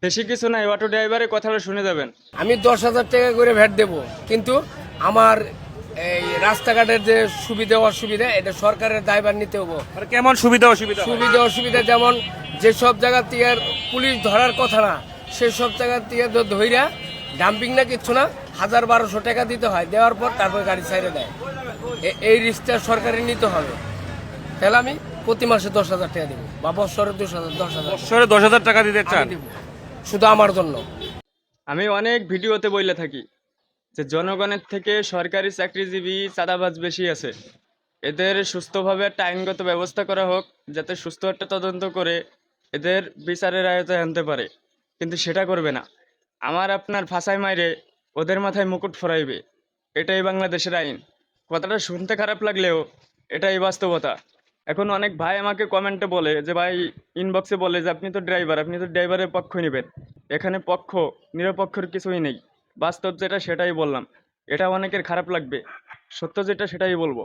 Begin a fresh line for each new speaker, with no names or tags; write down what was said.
বেশি কিছু নাই, অটো ড্রাইভারের কথাটা শুনে যাবেন।
আমি 10,000 টাকা করে ভ্যাট দেব, কিন্তু আমার এই রাস্তাঘাটের যে সুবিধা অসুবিধা এটা সরকারের দায়ভার নিতে হবো।
মানে কেমন সুবিধা অসুবিধা হয়?
সুবিধা অসুবিধা যেমন যেসব জায়গা থেকে আর পুলিশ ধরার কথা না, সেসব জায়গা থেকে ধইরা ডাম্পিং না কিচ্ছু না, 1,000-1,200 টাকা দিতে হয়, দেওয়ার পর তারপর গাড়ি ছাইড়ে দেয়। এই রিস্কটা সরকারের নিতে হবে। তাহলে আমি প্রতি মাসে 10,000 টাকা দেবো, বা বছরে 10,000
বছরে 10,000 টাকা দিতে চান?
দেবো, শুধু আমার জন্য।
আমি অনেক ভিডিওতে বলে থাকি যে জনগণের থেকে সরকারি চাকরিজীবী চাঁদাবাজ বেশি আছে। এদের সুস্থভাবে একটা আইনগত ব্যবস্থা করা হোক, যাতে সুস্থ একটা তদন্ত করে এদের বিচারের আয়তায় আনতে পারে। কিন্তু সেটা করবে না, আমার আপনার ফাঁসাই মাইরে ওদের মাথায় মুকুট ফরাইবে। এটাই বাংলাদেশের আইন। কথাটা শুনতে খারাপ লাগলেও এটাই বাস্তবতা। এখন অনেক ভাই আমাকে কমেন্টে বলে যে ভাই, ইনবক্সে বলে যে আপনি তো ড্রাইভার, আপনি তো ড্রাইভারের পক্ষ নেবেন। এখানে পক্ষ নিরপেক্ষর কিছুই নেই। বাস্তব যেটা সেটাই বললাম। এটা অনেকের খারাপ লাগবে, সত্য যেটা সেটাই বলবো।